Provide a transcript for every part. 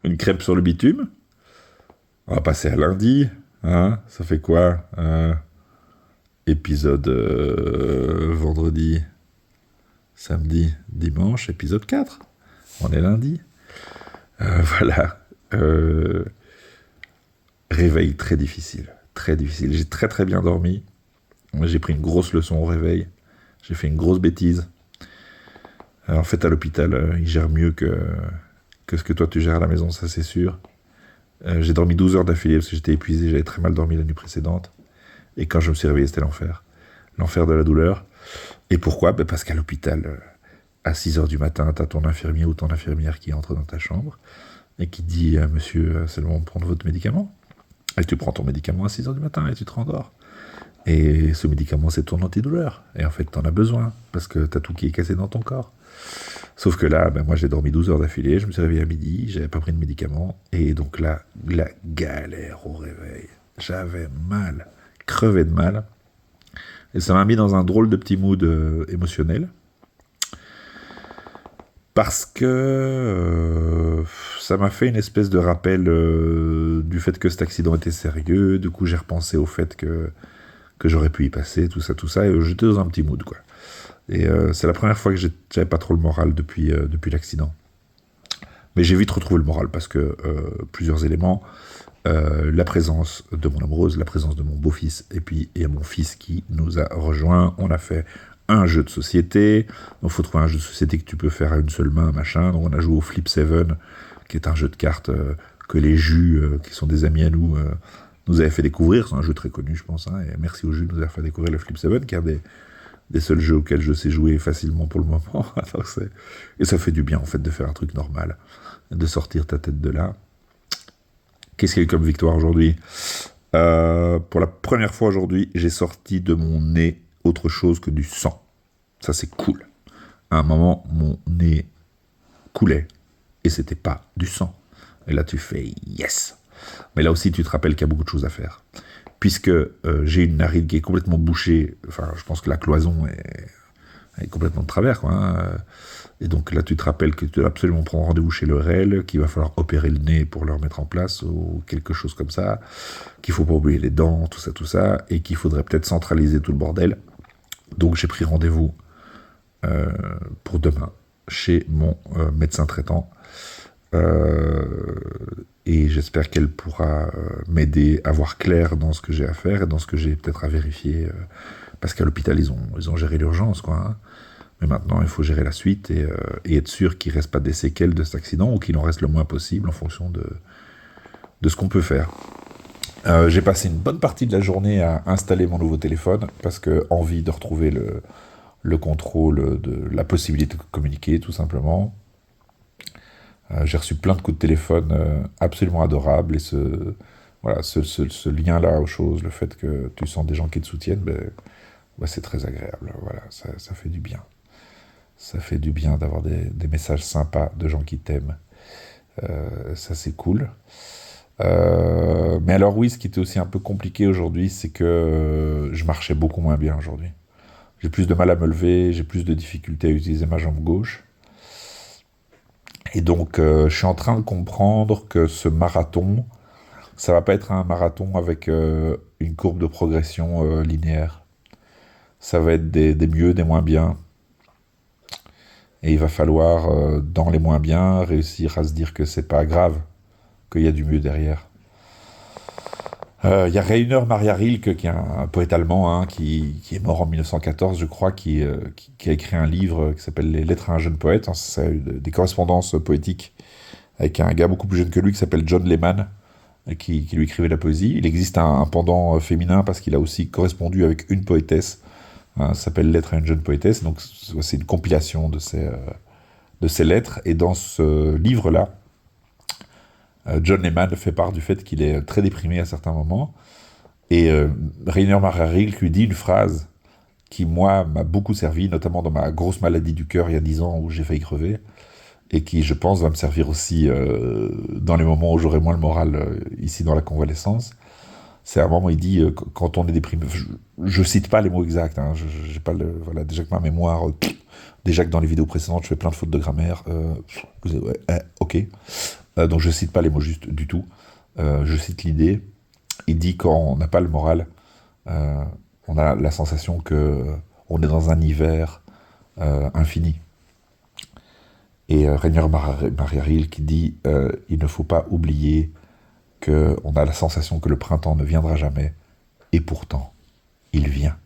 Une crêpe sur le bitume. On va passer à lundi. Hein, ça fait quoi? Épisode vendredi, samedi, dimanche, épisode 4. On est lundi. Voilà. Réveil très difficile. Très difficile. J'ai très très bien dormi. J'ai pris une grosse leçon au réveil. J'ai fait une grosse bêtise. En fait, à l'hôpital, ils gèrent mieux que ce que toi tu gères à la maison, ça c'est sûr. J'ai dormi 12 heures d'affilée parce que j'étais épuisé, j'avais très mal dormi la nuit précédente. Et quand je me suis réveillé, c'était l'enfer. L'enfer de la douleur. Et pourquoi? Parce qu'à l'hôpital, à 6 heures du matin, t'as ton infirmier ou ton infirmière qui entre dans ta chambre et qui dit Monsieur, c'est le moment de prendre votre médicament. Et tu prends ton médicament à 6 heures du matin et tu te rendors. Et ce médicament, c'est ton antidouleur. Et en fait, t'en as besoin parce que t'as tout qui est cassé dans ton corps. Sauf que là, moi j'ai dormi 12 heures d'affilée, je me suis réveillé à midi, j'avais pas pris de médicaments, et donc là, la galère au réveil. J'avais mal, crevé de mal, et ça m'a mis dans un drôle de petit mood émotionnel, parce que ça m'a fait une espèce de rappel du fait que cet accident était sérieux, du coup j'ai repensé au fait que j'aurais pu y passer, tout ça, et j'étais dans un petit mood, quoi. Et c'est la première fois que j'avais pas trop le moral depuis l'accident. Mais j'ai vite retrouvé le moral parce que plusieurs éléments, la présence de mon amoureuse, la présence de mon beau-fils et puis mon fils qui nous a rejoints. On a fait un jeu de société. Donc il faut trouver un jeu de société que tu peux faire à une seule main, machin. Donc on a joué au Flip 7, qui est un jeu de cartes que les Jus, qui sont des amis à nous, nous avaient fait découvrir. C'est un jeu très connu, je pense. Hein, et merci aux Jus de nous avoir fait découvrir le Flip 7, qui est un des seuls jeux auxquels je sais jouer facilement pour le moment. Et ça fait du bien, en fait, de faire un truc normal, de sortir ta tête de là. Qu'est-ce qu'il y a eu comme victoire aujourd'hui? Pour la première fois aujourd'hui, j'ai sorti de mon nez autre chose que du sang. Ça, c'est cool. À un moment, mon nez coulait, et c'était pas du sang. Et là, tu fais yes. Mais là aussi, tu te rappelles qu'il y a beaucoup de choses à faire. Puisque j'ai une narine qui est complètement bouchée, enfin, je pense que la cloison est complètement de travers, quoi. Hein. Et donc là, tu te rappelles que tu dois absolument prendre rendez-vous chez le REL, qu'il va falloir opérer le nez pour le remettre en place, ou quelque chose comme ça, qu'il faut pas oublier les dents, tout ça, et qu'il faudrait peut-être centraliser tout le bordel. Donc j'ai pris rendez-vous pour demain chez mon médecin traitant. Et j'espère qu'elle pourra m'aider à voir clair dans ce que j'ai à faire et dans ce que j'ai peut-être à vérifier, parce qu'à l'hôpital ils ont géré l'urgence, quoi. Hein. Mais maintenant il faut gérer la suite et être sûr qu'il ne reste pas des séquelles de cet accident ou qu'il en reste le moins possible en fonction de ce qu'on peut faire. J'ai passé une bonne partie de la journée à installer mon nouveau téléphone parce que envie de retrouver le contrôle de la possibilité de communiquer, tout simplement. J'ai reçu plein de coups de téléphone absolument adorables, et ce lien-là aux choses, le fait que tu sens des gens qui te soutiennent, c'est très agréable. Voilà, ça fait du bien. Ça fait du bien d'avoir des messages sympas de gens qui t'aiment. Ça, c'est cool. Mais alors oui, ce qui était aussi un peu compliqué aujourd'hui, c'est que je marchais beaucoup moins bien aujourd'hui. J'ai plus de mal à me lever, j'ai plus de difficultés à utiliser ma jambe gauche. Et donc, je suis en train de comprendre que ce marathon, ça va pas être un marathon avec une courbe de progression linéaire. Ça va être des mieux, des moins bien. Et il va falloir, dans les moins bien, réussir à se dire que c'est pas grave, qu'il y a du mieux derrière. Il y a Rainer Maria Rilke, qui est un poète allemand, hein, qui est mort en 1914, je crois, qui a écrit un livre qui s'appelle Les Lettres à un jeune poète. Hein, ça a eu des correspondances poétiques avec un gars beaucoup plus jeune que lui qui s'appelle John Lehman, qui lui écrivait de la poésie. Il existe un pendant féminin parce qu'il a aussi correspondu avec une poétesse. Hein, ça s'appelle Lettres à une jeune poétesse. Donc c'est une compilation de ces lettres. Et dans ce livre-là, John Lehman fait part du fait qu'il est très déprimé à certains moments. Et Rainer Maria Rilke lui dit une phrase qui, moi, m'a beaucoup servi, notamment dans ma grosse maladie du cœur il y a 10 ans où j'ai failli crever, et qui, je pense, va me servir aussi dans les moments où j'aurai moins le moral ici dans la convalescence. C'est un moment où il dit, quand on est déprimé, je cite pas les mots exacts, hein, j'ai pas voilà, déjà que ma mémoire, déjà que dans les vidéos précédentes, je fais plein de fautes de grammaire, ok. Donc je cite pas les mots justes du tout. Je cite l'idée. Il dit quand on n'a pas le moral, euh, on a la sensation que on est dans un hiver infini. Et Rainier Mariaril qui dit il ne faut pas oublier qu'on a la sensation que le printemps ne viendra jamais, et pourtant, il vient.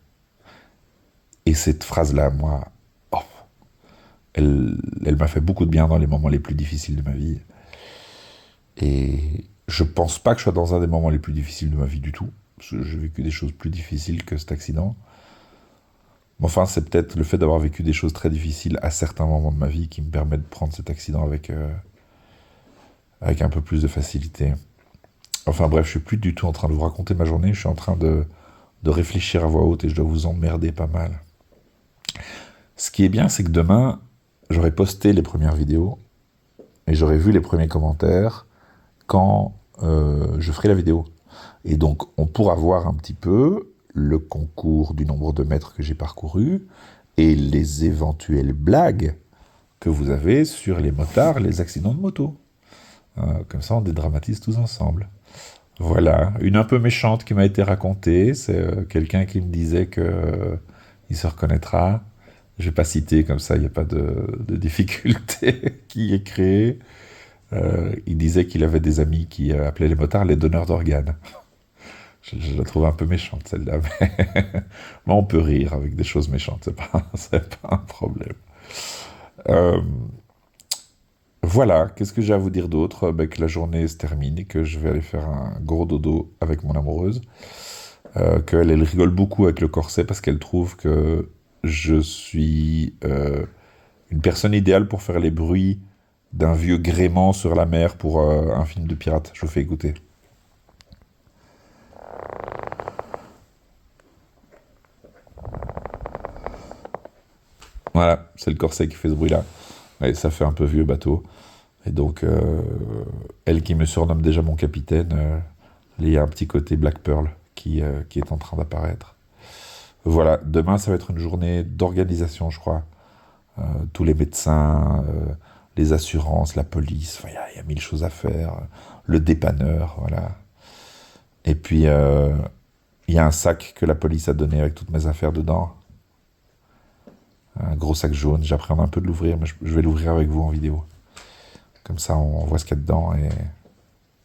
Et cette phrase-là, moi, oh, elle m'a fait beaucoup de bien dans les moments les plus difficiles de ma vie. Et je pense pas que je sois dans un des moments les plus difficiles de ma vie du tout. Parce que j'ai vécu des choses plus difficiles que cet accident. Mais enfin, c'est peut-être le fait d'avoir vécu des choses très difficiles à certains moments de ma vie qui me permet de prendre cet accident avec un peu plus de facilité. Enfin bref, je suis plus du tout en train de vous raconter ma journée, je suis en train de réfléchir à voix haute et je dois vous emmerder pas mal. Ce qui est bien, c'est que demain, j'aurai posté les premières vidéos et j'aurai vu les premiers commentaires quand je ferai la vidéo. Et donc, on pourra voir un petit peu le concours du nombre de mètres que j'ai parcouru et les éventuelles blagues que vous avez sur les motards, les accidents de moto. Comme ça, on dédramatise tous ensemble. Voilà, une un peu méchante qui m'a été racontée, c'est quelqu'un qui me disait que il se reconnaîtra. Je vais pas citer comme ça, il n'y a pas de difficulté qui est créée. Il disait qu'il avait des amis qui appelaient les motards les donneurs d'organes. Je la trouve un peu méchante celle-là, mais on peut rire avec des choses méchantes, c'est pas un problème. Euh, Voilà, qu'est-ce que j'ai à vous dire d'autre? Que la journée se termine et que je vais aller faire un gros dodo avec mon amoureuse. Elle rigole beaucoup avec le corset parce qu'elle trouve que je suis une personne idéale pour faire les bruits d'un vieux gréement sur la mer pour un film de pirate. Je vous fais écouter. Voilà, c'est le corset qui fait ce bruit-là. Ouais, ça fait un peu vieux bateau. Et donc, elle qui me surnomme déjà mon capitaine, il y a un petit côté Black Pearl qui est en train d'apparaître. Voilà, demain, ça va être une journée d'organisation, je crois. Tous les médecins, les assurances, la police, enfin, il y a mille choses à faire. Le dépanneur, voilà. Et puis, il y a un sac que la police a donné avec toutes mes affaires dedans. Un gros sac jaune, j'appréhende un peu de l'ouvrir, mais je vais l'ouvrir avec vous en vidéo. Comme ça, on voit ce qu'il y a dedans et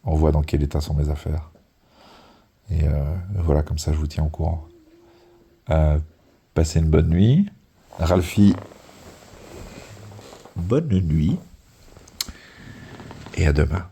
on voit dans quel état sont mes affaires. Et voilà, comme ça, je vous tiens au courant. Passez une bonne nuit. Ralphie, bonne nuit. Et à demain.